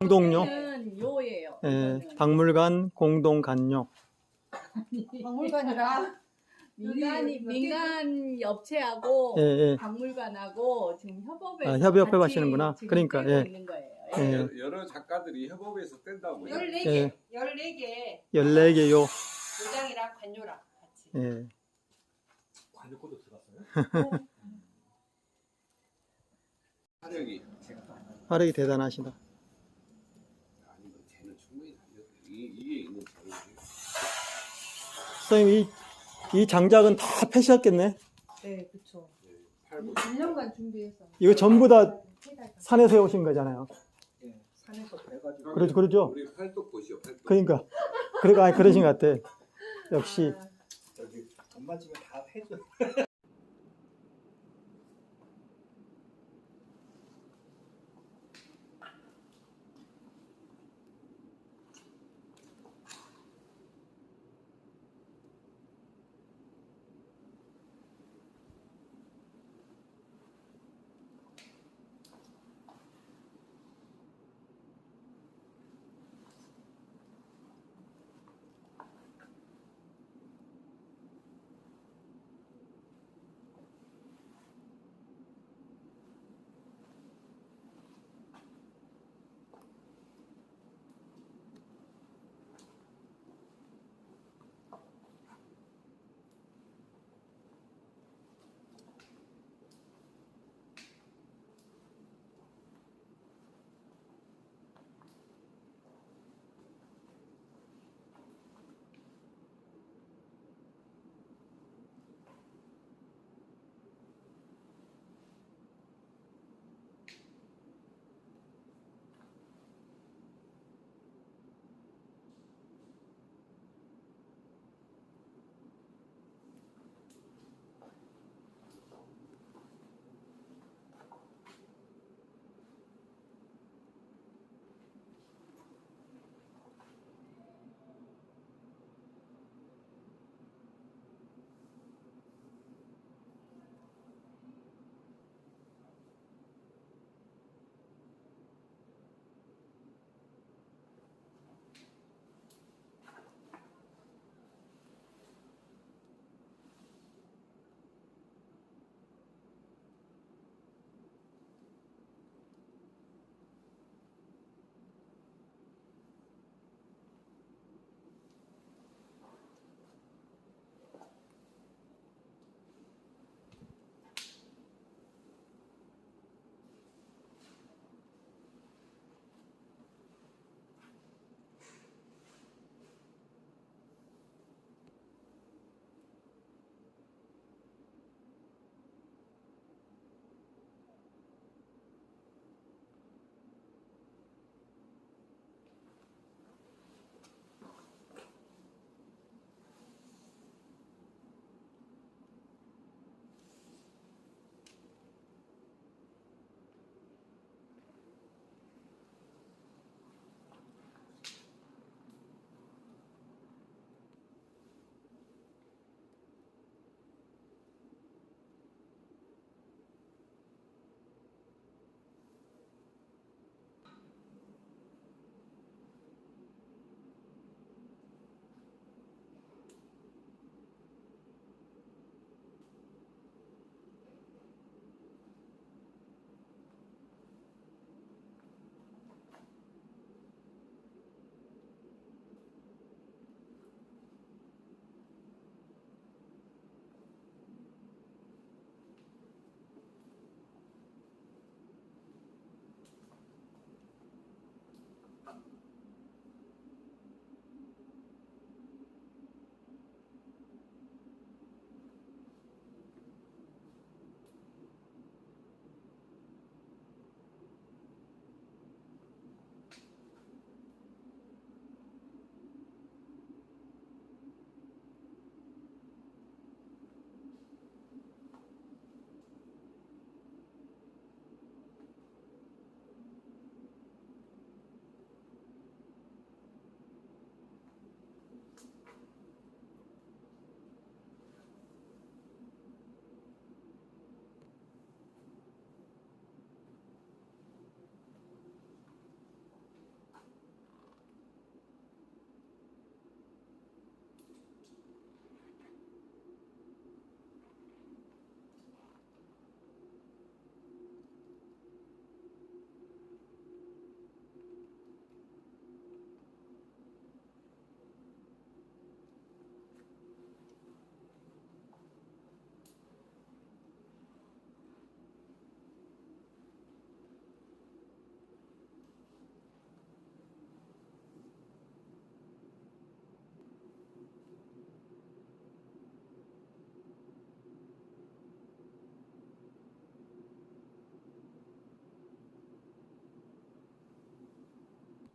공동료, 는 요예요. 예, 이거는. 박물관 공동관료. 박물관이라 민간 업체하고 예, 예. 박물관하고 지금 협업해서 아, 협업해 같이 가시는구나. 지금 그러니까, 떼고 예. 있는 거예요. 예. 여러 작가들이 협업해서 뗀다고요. 14개, 예. 14개 14개요. 도장이랑 관료랑 같이. 예. 관료코도 들어갔어요? 화력이 화력이 대단하시다. 아니 뭐 쟤는 충분히 달렸대. 이게 있는 자료예요. 선생님, 이 장작은 다 패셨겠네? 네, 그쵸. 팔고 1년간 준비해서. 이거 전부 다 산에서 오신 거잖아요. 예, 산에서 배가지고. 그렇죠. 우리 팔뚝 보시오. 팔뚝. 그러니까. 그러신 것 같아. 역시. 여기 돈 맞으면 다 해줘.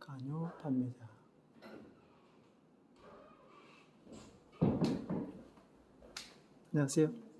간요 판매자. 안녕하세요.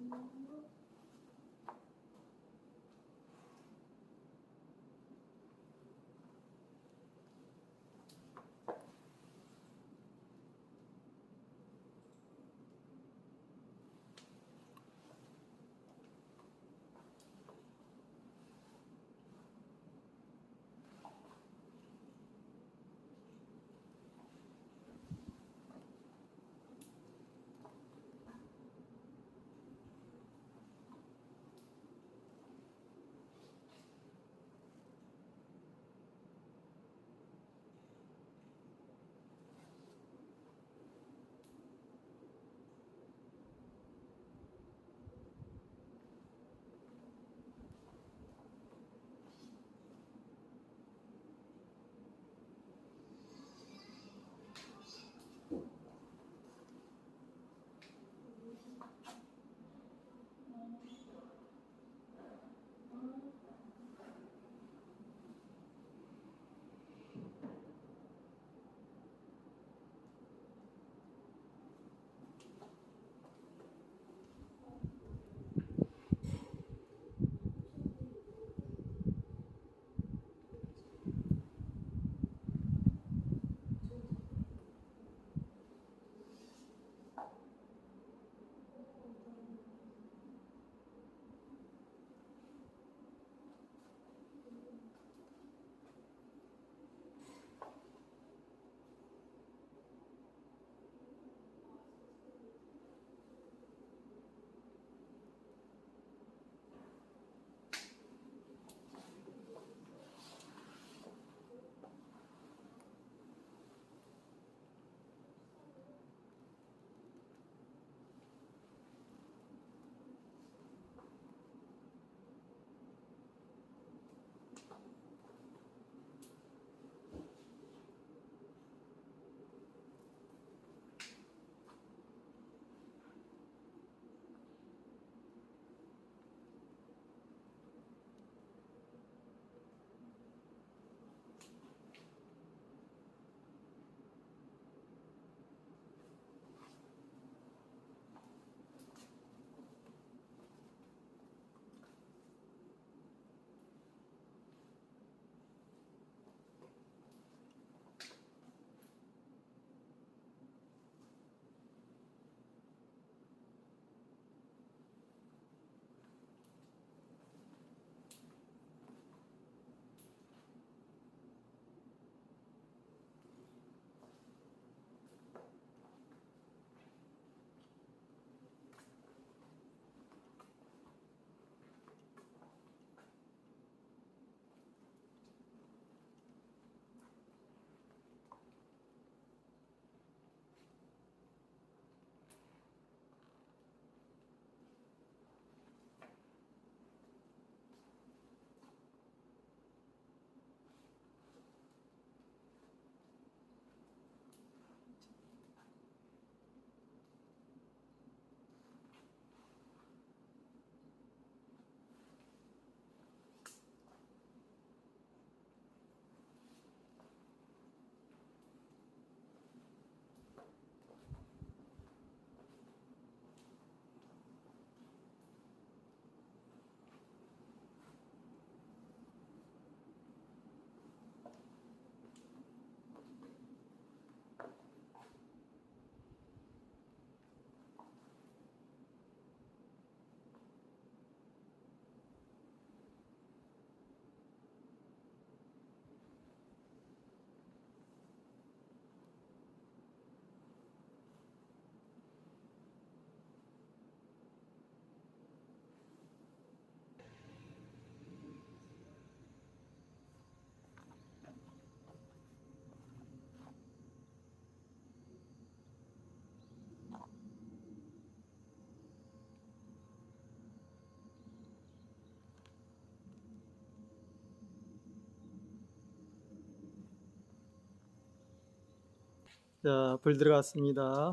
자, 불 들어갔습니다.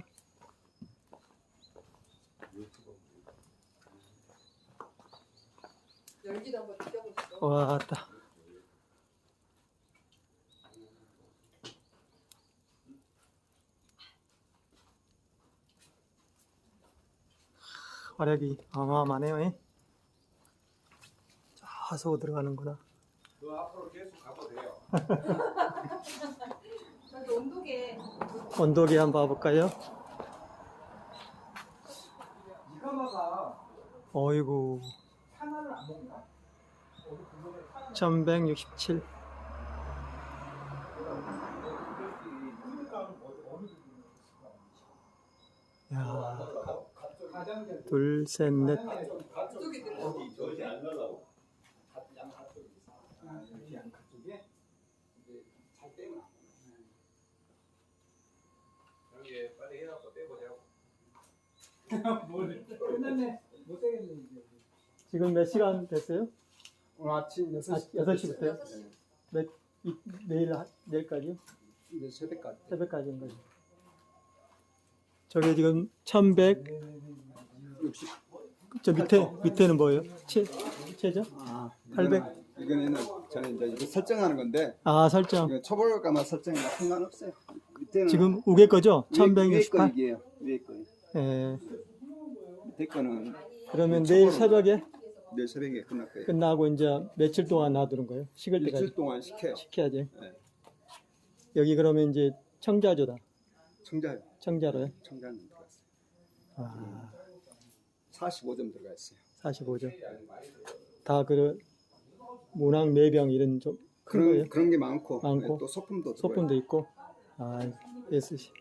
열기도 한번 느껴보시죠. 왔다. 화력이 어마어마하네요. 예? 좌서 들어가는구나. 너 앞으로 계속 가도 돼요. 저기 온도계 온도계 한번 봐볼까요? 이가마가 어이구, 산화를 안 먹나? 1167. 야, 둘, 셋, 넷. 저기 안 가려고. 양가 쪽에 잘 떼면 여기 빨리 해갖고 떼보자고. 뭘 끝났네. 못 되겠네 이제. 지금 몇 시간 됐어요? 오늘 아침 6시 6시부터요? 내일까지요? 이제 새벽까지. 새벽까지인 거죠. 저게 지금 1100, 60. 저 밑에는 뭐예요? 최저? 아, 800? 이거는 저는 이제 이거 설정하는 건데 아, 설정. 이거 초벌가만 설정이 상관없어요. 밑에는 지금 우개 거죠? 위에 거 1168? 이게요. 위에 거. 예. 밑에 거는 그러면 내일 새벽에 내일 새벽에 끝날 거예요. 끝나고 이제 며칠 동안 놔두는 거예요? 식을 때까지 일주일 동안 시켜요. 시켜야지. 네. 여기 그러면 이제 청자조다. 청자요. 청자로요? 청자는 들어갔어요. 아, 45점 들어가 있어요. 45죠. 다 문항 매병 이런 좀 큰 거예요? 그런 게 많고, 많고. 또 소품도 들어가요. 소품도 있고. 아, SC.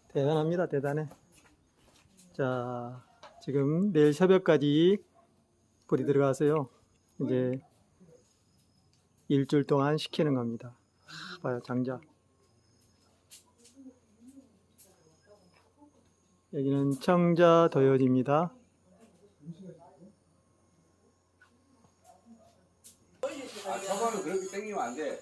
대단합니다. 대단해. 자, 지금 내일 새벽까지 불이 들어가서요. 이제 일주일 동안 식히는 겁니다. 봐요, 장작. 여기는 청자 도요지입니다. 아, 저거는 그렇게 당기면 안 돼.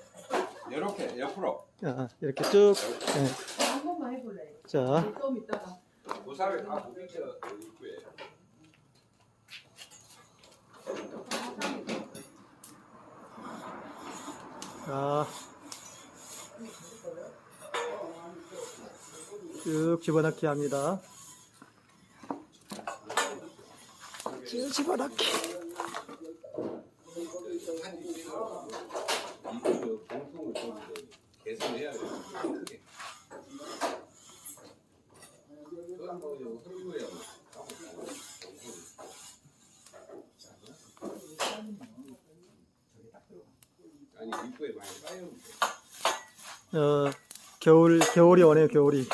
이렇게 옆으로. 자, 이렇게 쭉. 네. 한 번만 해볼래. 자, 좀 이따가. 무사를 다 부딪혀 입구에. 자, 쭉 집어넣기 합니다. 쭉 집어넣기. 이그 봉통을 좀 개선해야 돼. 크게. 그건 뭐 이제 흙이고요. 아니 입구에 많이 쌓여. 겨울이 오네요, 겨울이.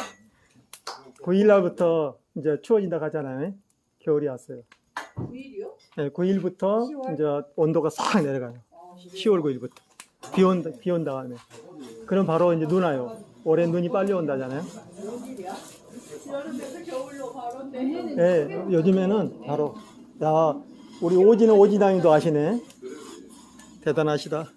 9일 날부터 이제 추워진다 하잖아요. 겨울이 왔어요. 9일이요? 네, 9일부터 이제 온도가 싹 내려가요. 10월 9일부터. 비 온 다음에. 그럼 바로 이제 눈 와요. 올해 눈이 빨리 온다잖아요. 웬일이야? 여름에서 겨울로 바로인데. 네, 요즘에는 바로. 야, 우리 오지는 오지당이도 아시네. 대단하시다.